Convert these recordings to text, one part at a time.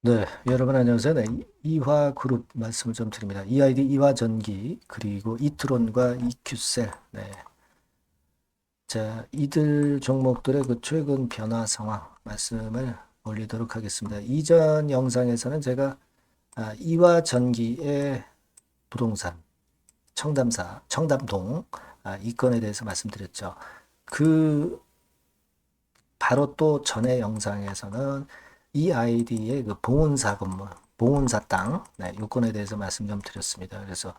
네, 여러분 안녕하세요. 네, 이화 그룹 말씀을 좀 드립니다. EID 이화전기 그리고 이트론과 EQ셀. 네, 자, 이들 종목들의 그 최근 변화 상황 말씀을 올리도록 하겠습니다. 이전 영상에서는 제가 이화전기의 부동산 청담동 이 건에 대해서 말씀드렸죠. 그 바로 또 전에 영상에서는 이 아이디의 그 봉은사 건물, 봉은사 땅, 네, 요건에 대해서 말씀 좀 드렸습니다. 그래서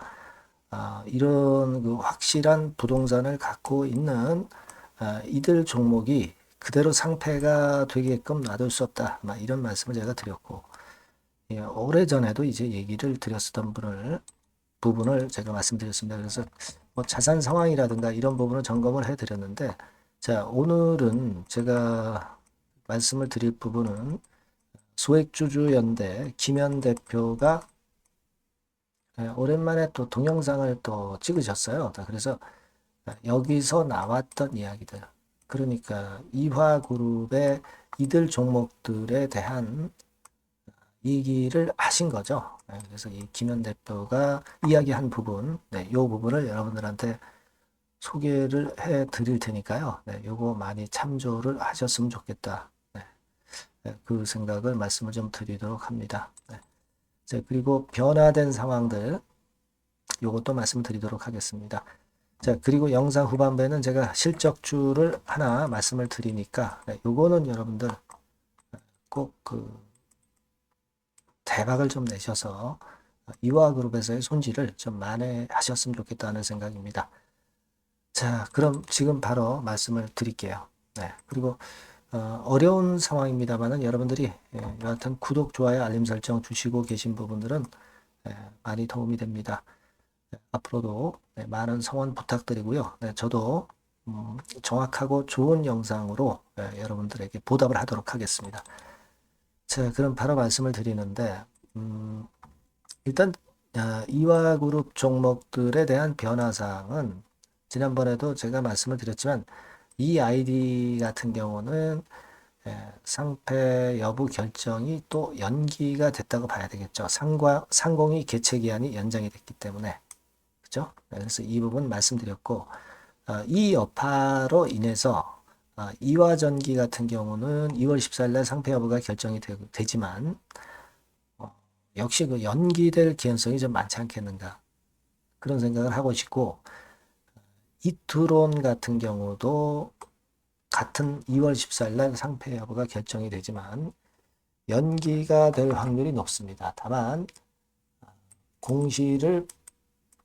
이런 그 확실한 부동산을 갖고 있는 이들 종목이 그대로 상패가 되게끔 놔둘 수 없다. 이런 말씀을 제가 드렸고, 예, 오래전에도 이제 얘기를 드렸었던 부분을 제가 말씀드렸습니다. 그래서 뭐 자산 상황이라든가 이런 부분을 점검을 해드렸는데, 자, 오늘은 제가 말씀을 드릴 부분은 소액주주연대 김현 대표가 오랜만에 또 동영상을 또 찍으셨어요. 그래서 여기서 나왔던 이야기들, 그러니까 이화그룹의 이들 종목들에 대한 얘기를 하신 거죠. 그래서 이 김현 대표가 이야기한 부분, 이 부분을 여러분들한테 소개를 해 드릴 테니까요. 요거 많이 참조를 하셨으면 좋겠다. 그 생각을 말씀을 좀 드리도록 합니다. 자, 그리고 변화된 상황들, 요것도 말씀드리도록 하겠습니다. 자, 그리고 영상 후반부에는 제가 실적주를 하나 말씀을 드리니까, 요거는 여러분들 꼭 그 대박을 좀 내셔서 이화그룹에서의 손실을 좀 만회하셨으면 좋겠다는 생각입니다. 자, 그럼 지금 바로 말씀을 드릴게요. 그리고 어려운 상황입니다만은 여러분들이 여하튼 구독, 좋아요, 알림 설정 주시고 계신 부분들은 많이 도움이 됩니다. 앞으로도 많은 성원 부탁드리고요. 저도 정확하고 좋은 영상으로 여러분들에게 보답을 하도록 하겠습니다. 자, 그럼 바로 말씀을 드리는데 일단 이화그룹 종목들에 대한 변화사항은 지난번에도 제가 말씀을 드렸지만 이 아이디 같은 경우는 상패 여부 결정이 또 연기가 됐다고 봐야 되겠죠. 상공이 개최 기한이 연장이 됐기 때문에. 그죠? 그래서 이 부분 말씀드렸고, 이 여파로 인해서 이화전기 같은 경우는 2월 14일 날 상패 여부가 결정이 되지만 역시 그 연기될 개연성이 좀 많지 않겠는가 그런 생각을 하고 싶고, 이트론 같은 경우도 같은 2월 14일 날 상패 여부가 결정이 되지만 연기가 될 확률이 높습니다. 다만 공시를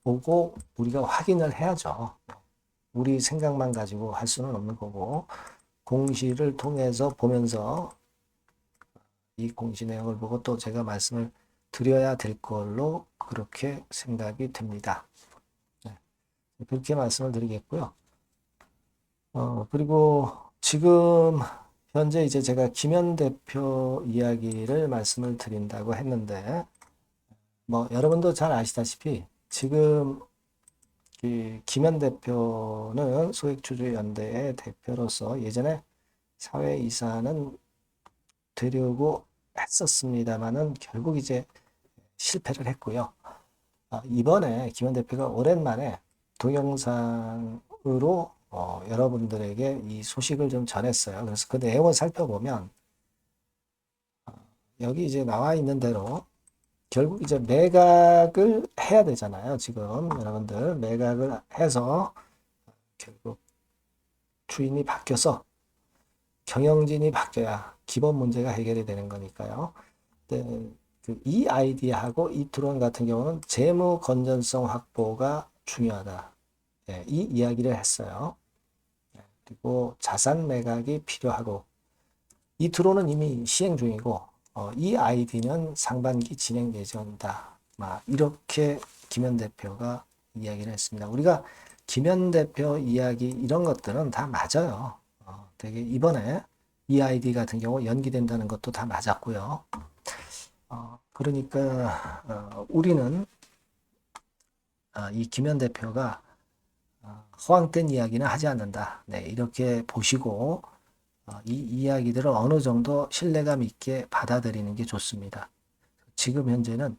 보고 우리가 확인을 해야죠. 우리 생각만 가지고 할 수는 없는 거고 공시를 통해서 보면서 이 공시 내용을 보고 또 제가 말씀을 드려야 될 걸로 그렇게 생각이 됩니다. 그렇게 말씀을 드리겠고요. 그리고 지금 현재 이제 제가 김현 대표 이야기를 말씀을 드린다고 했는데, 뭐 여러분도 잘 아시다시피 지금 이 김현 대표는 소액주주연대의 대표로서 예전에 사회이사는 되려고 했었습니다만은 결국 이제 실패를 했고요. 이번에 김현 대표가 오랜만에 동영상으로 여러분들에게 이 소식을 좀 전했어요. 그래서 그 내용을 살펴보면 여기 이제 나와 있는 대로 결국 이제 매각을 해야 되잖아요. 지금 여러분들 매각을 해서 결국 주인이 바뀌어서 경영진이 바뀌어야 기본 문제가 해결이 되는 거니까요. 네, 이 아이디하고 이 드론 같은 경우는 재무 건전성 확보가 중요하다. 이 이야기를 했어요. 그리고 자산 매각이 필요하고 이 드론은 이미 시행 중이고 이 아이디는 상반기 진행 예정이다. 이렇게 김현 대표가 이야기를 했습니다. 우리가 김현 대표 이야기 이런 것들은 다 맞아요. 되게 이번에 이 아이디 같은 경우 연기된다는 것도 다 맞았고요. 그러니까 우리는 이 김현 대표가 허황된 이야기는 하지 않는다. 이렇게 보시고 이 이야기들을 어느 정도 신뢰감 있게 받아들이는 게 좋습니다. 지금 현재는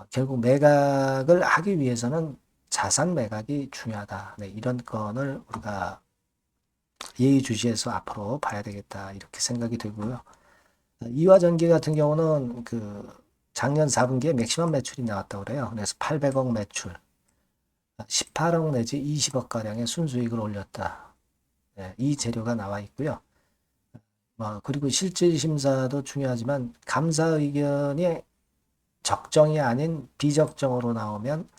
결국 매각을 하기 위해서는 자산 매각이 중요하다. 네, 이런 건을 우리가 예의주시해서 앞으로 봐야 되겠다. 이렇게 생각이 되고요. 이화전기 같은 경우는 그 작년 4분기에 맥시멈 매출이 나왔다고 그래요. 그래서 800억 매출, 18억 내지 20억 가량의 순수익을 올렸다. 네, 이 재료가 나와 있고요. 그리고 실질 심사도 중요하지만 감사 의견이 적정이 아닌 비적정으로 나오면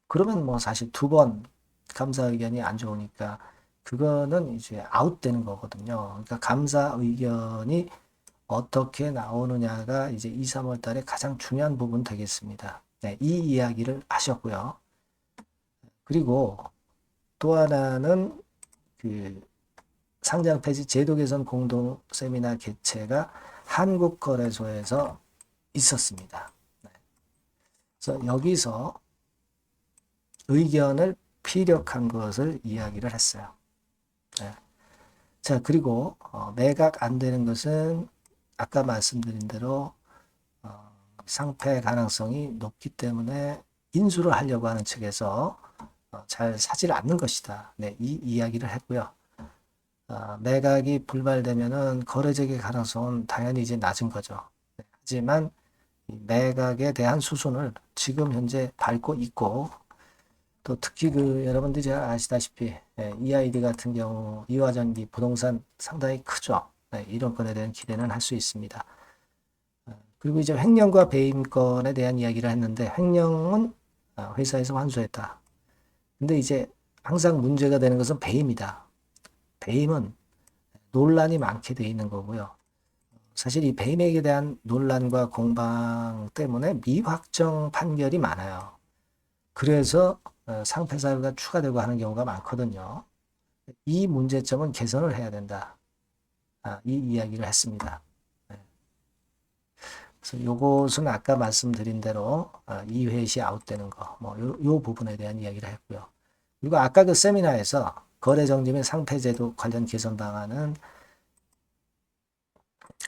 그러면 뭐 사실 두 번 감사 의견이 안 좋으니까 그거는 이제 아웃되는 거거든요. 그러니까 감사 의견이 어떻게 나오느냐가 이제 2, 3월 달에 가장 중요한 부분 되겠습니다. 네, 이 이야기를 하셨고요. 그리고 또 하나는 그 상장 폐지 제도 개선 공동 세미나 개최가 한국거래소에서 있었습니다. 네. 그래서 여기서 의견을 피력한 것을 이야기를 했어요. 네. 자, 그리고 매각 안 되는 것은 아까 말씀드린 대로 상패 가능성이 높기 때문에 인수를 하려고 하는 측에서 잘 사질 않는 것이다. 네, 이 이야기를 했고요. 매각이 불발되면은 거래 재개 가능성은 당연히 이제 낮은 거죠. 네, 하지만 매각에 대한 수순을 지금 현재 밟고 있고 또 특히 그 여러분들이 잘 아시다시피 EID 같은 경우 이화전기 부동산 상당히 크죠. 네, 이런 건에 대한 기대는 할 수 있습니다. 그리고 이제 횡령과 배임권에 대한 이야기를 했는데 횡령은 회사에서 환수했다. 근데 이제 항상 문제가 되는 것은 배임이다. 배임은 논란이 많게 돼 있는 거고요. 사실 이 배임에 대한 논란과 공방 때문에 미확정 판결이 많아요. 그래서 상패 사유가 추가되고 하는 경우가 많거든요. 이 문제점은 개선을 해야 된다. 이 이야기를 했습니다. 그래서 요것은 아까 말씀드린 대로 2회 시 아웃되는 거, 요 부분에 대한 이야기를 했고요. 그리고 아까 그 세미나에서 거래정지 및 상패제도 관련 개선 방안은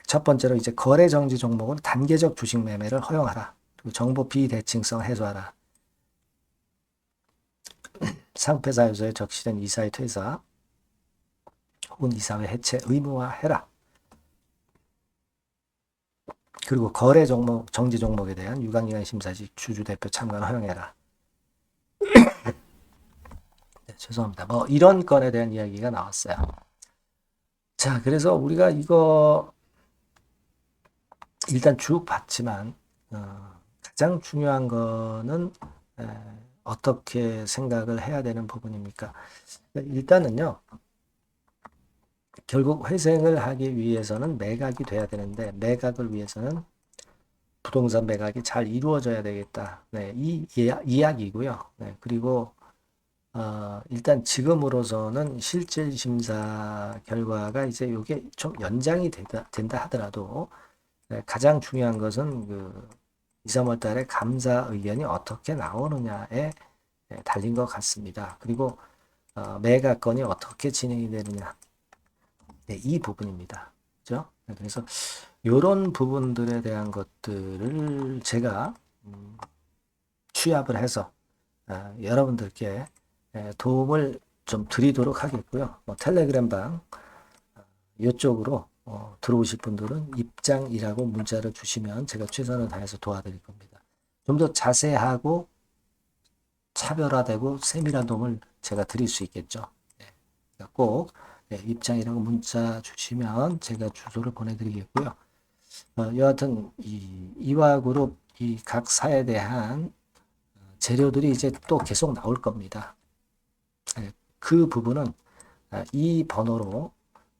첫 번째로 이제 거래정지 종목은 단계적 주식 매매를 허용하라. 그리고 정보 비대칭성 해소하라. 상패사유서에 적시된 이사의 퇴사 혹은 이사회 해체 의무화해라. 그리고 거래 종목, 정지 종목에 대한 유관기관 심사 시 주주 대표 참관 허용해라. 네, 죄송합니다. 이런 건에 대한 이야기가 나왔어요. 자, 그래서 우리가 이거 일단 쭉 봤지만 가장 중요한 거는 어떻게 생각을 해야 되는 부분입니까? 일단은요. 결국 회생을 하기 위해서는 매각이 돼야 되는데 매각을 위해서는 부동산 매각이 잘 이루어져야 되겠다. 네, 이 이야기고요. 네, 그리고 일단 지금으로서는 실질 심사 결과가 이제 이게 좀 연장이 된다 하더라도 가장 중요한 것은 그 2, 3월 달에 감사 의견이 어떻게 나오느냐에 달린 것 같습니다. 그리고 매각건이 어떻게 진행이 되느냐. 네, 이 부분입니다. 그죠? 그래서 이런 부분들에 대한 것들을 제가 취합을 해서 여러분들께 도움을 좀 드리도록 하겠고요. 텔레그램방 이쪽으로 들어오실 분들은 입장이라고 문자를 주시면 제가 최선을 다해서 도와드릴 겁니다. 좀 더 자세하고 차별화되고 세밀한 도움을 제가 드릴 수 있겠죠. 그러니까 꼭 입장이라고 문자 주시면 제가 주소를 보내드리겠고요. 여하튼 이화그룹 이 각 사에 대한 재료들이 이제 또 계속 나올 겁니다. 그 부분은 이 번호로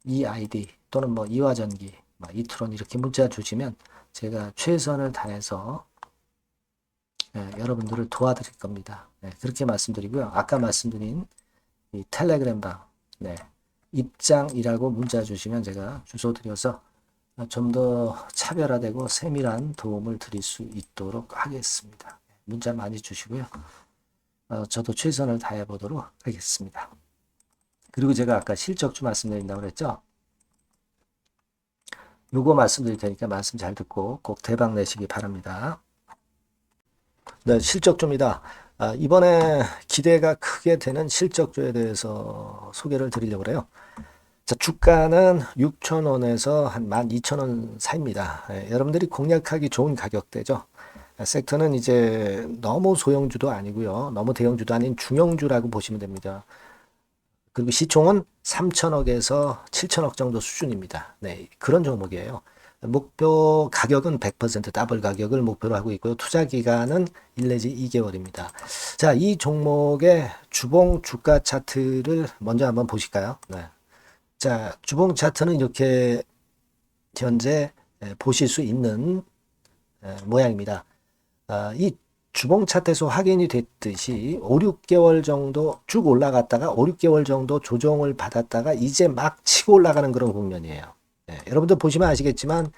이 아이디 또는 이화전기, 이트론 이렇게 문자 주시면 제가 최선을 다해서 여러분들을 도와드릴 겁니다. 그렇게 말씀드리고요. 아까 말씀드린 이 텔레그램방 입장이라고 문자 주시면 제가 주소 드려서 좀 더 차별화되고 세밀한 도움을 드릴 수 있도록 하겠습니다. 문자 많이 주시고요. 저도 최선을 다해 보도록 하겠습니다. 그리고 제가 아까 실적주 말씀드린다고 그랬죠. 요거 말씀드릴 테니까 말씀 잘 듣고 꼭 대박 내시기 바랍니다. 네, 실적주입니다. 이번에 기대가 크게 되는 실적주에 대해서 소개를 드리려고 그래요. 자, 주가는 6,000원에서 한 12,000원 사이입니다. 여러분들이 공략하기 좋은 가격대죠. 섹터는 이제 너무 소형주도 아니고요. 너무 대형주도 아닌 중형주라고 보시면 됩니다. 그리고 시총은 3천억에서 7천억 정도 수준입니다. 네, 그런 종목이에요. 목표 가격은 100% 더블 가격을 목표로 하고 있고요. 투자 기간은 1 내지 2개월입니다. 자, 이 종목의 주봉 주가 차트를 먼저 한번 보실까요? 네. 자, 주봉 차트는 이렇게 현재 보실 수 있는 모양입니다. 이 주봉 차트에서 확인이 됐듯이 5, 6개월 정도 쭉 올라갔다가 5, 6개월 정도 조정을 받았다가 이제 막 치고 올라가는 그런 국면이에요. 여러분들 보시면 아시겠지만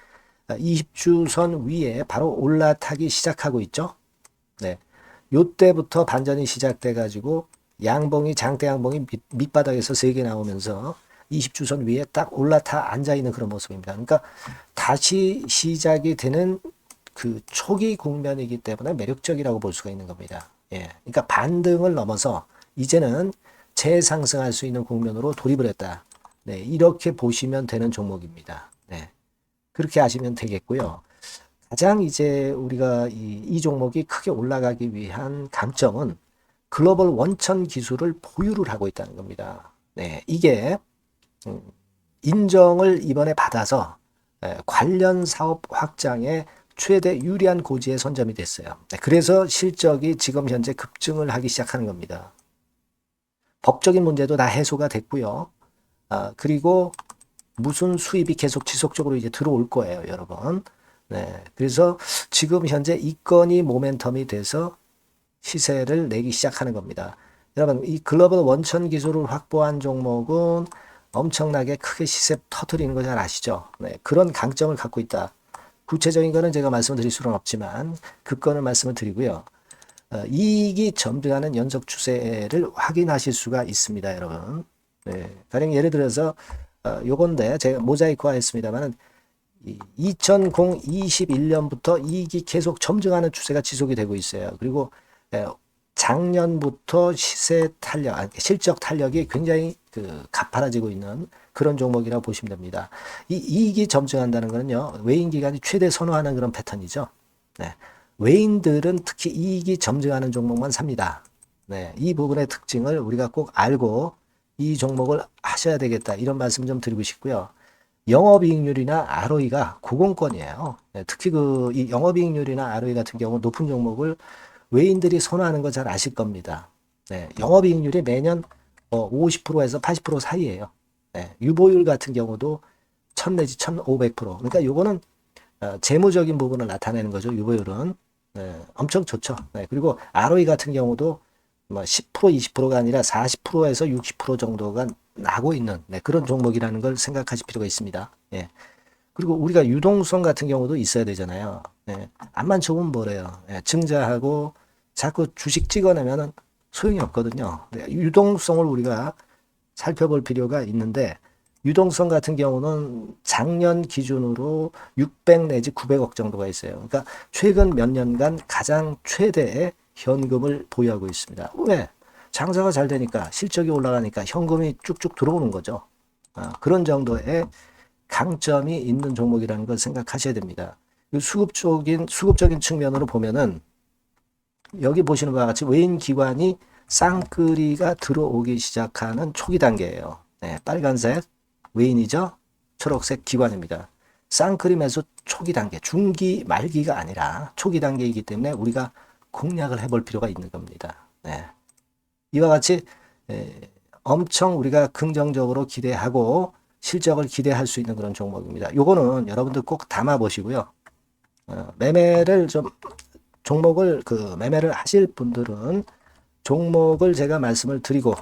20주선 위에 바로 올라타기 시작하고 있죠. 네. 요때부터 반전이 시작돼 가지고 양봉이 장대 양봉이 밑바닥에서 3개 나오면서 20주선 위에 딱 올라타 앉아 있는 그런 모습입니다. 그러니까 다시 시작이 되는 그 초기 국면이기 때문에 매력적이라고 볼 수가 있는 겁니다. 그러니까 반등을 넘어서 이제는 재상승할 수 있는 국면으로 돌입을 했다. 네, 이렇게 보시면 되는 종목입니다. 네, 그렇게 아시면 되겠고요. 가장 이제 우리가 이 종목이 크게 올라가기 위한 강점은 글로벌 원천 기술을 보유를 하고 있다는 겁니다. 네, 이게 인정을 이번에 받아서 관련 사업 확장에 최대 유리한 고지에 선점이 됐어요. 그래서 실적이 지금 현재 급증을 하기 시작하는 겁니다. 법적인 문제도 다 해소가 됐고요. 그리고 무슨 수입이 계속 지속적으로 이제 들어올 거예요, 여러분. 네, 그래서 지금 현재 이 건이 모멘텀이 돼서 시세를 내기 시작하는 겁니다. 여러분, 이 글로벌 원천 기술을 확보한 종목은 엄청나게 크게 시세 터트리는 거 잘 아시죠? 네, 그런 강점을 갖고 있다. 구체적인 거는 제가 말씀을 드릴 수는 없지만 그 건을 말씀을 드리고요. 이익이 점등하는 연속 추세를 확인하실 수가 있습니다, 여러분. 네, 가령 예를 들어서 요건데 제가 모자이크화 했습니다만은 2021년부터 이익이 계속 점증하는 추세가 지속이 되고 있어요. 그리고 작년부터 시세 탄력, 실적 탄력이 굉장히 가파라지고 있는 그런 종목이라고 보시면 됩니다. 이 이익이 점증한다는 것은요, 외인 기관이 최대 선호하는 그런 패턴이죠. 네. 외인들은 특히 이익이 점증하는 종목만 삽니다. 네. 이 부분의 특징을 우리가 꼭 알고 이 종목을 하셔야 되겠다. 이런 말씀 좀 드리고 싶고요. 영업이익률이나 ROE가 고공권이에요. 네. 특히 이 영업이익률이나 ROE 같은 경우 높은 종목을 외인들이 선호하는 거 잘 아실 겁니다. 네. 영업이익률이 매년 50%에서 80% 사이에요. 네, 유보율 같은 경우도 1000 내지 1500%. 그러니까 요거는 재무적인 부분을 나타내는 거죠. 유보율은. 네, 엄청 좋죠. 네, 그리고 ROE 같은 경우도 뭐 10% 20%가 아니라 40%에서 60% 정도가 나고 있는 그런 종목이라는 걸 생각하실 필요가 있습니다. 예. 그리고 우리가 유동성 같은 경우도 있어야 되잖아요. 예. 암만 좋으면 뭐래요. 예. 증자하고 자꾸 주식 찍어내면은 소용이 없거든요. 네, 유동성을 우리가 살펴볼 필요가 있는데 유동성 같은 경우는 작년 기준으로 600 내지 900억 정도가 있어요. 그러니까 최근 몇 년간 가장 최대의 현금을 보유하고 있습니다. 왜? 장사가 잘 되니까 실적이 올라가니까 현금이 쭉쭉 들어오는 거죠. 그런 정도의 강점이 있는 종목이라는 걸 생각하셔야 됩니다. 수급적인 측면으로 보면은 여기 보시는 바와 같이 외인 기관이 쌍끌이가 들어오기 시작하는 초기 단계예요. 네, 빨간색 외인이죠. 초록색 기관입니다. 쌍끌이 매수 초기 단계, 중기 말기가 아니라 초기 단계이기 때문에 우리가 공략을 해볼 필요가 있는 겁니다. 네. 이와 같이 엄청 우리가 긍정적으로 기대하고 실적을 기대할 수 있는 그런 종목입니다. 요거는 여러분들 꼭 담아 보시고요. 매매를 좀 종목을 매매를 하실 분들은 종목을 제가 말씀을 드리고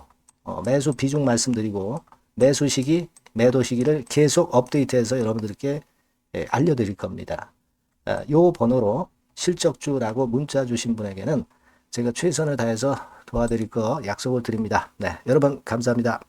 매수 비중 말씀드리고 매수 시기, 매도 시기를 계속 업데이트해서 여러분들께 알려드릴 겁니다. 요 번호로 실적주라고 문자 주신 분에게는 제가 최선을 다해서 도와드릴 거 약속을 드립니다. 네, 여러분 감사합니다.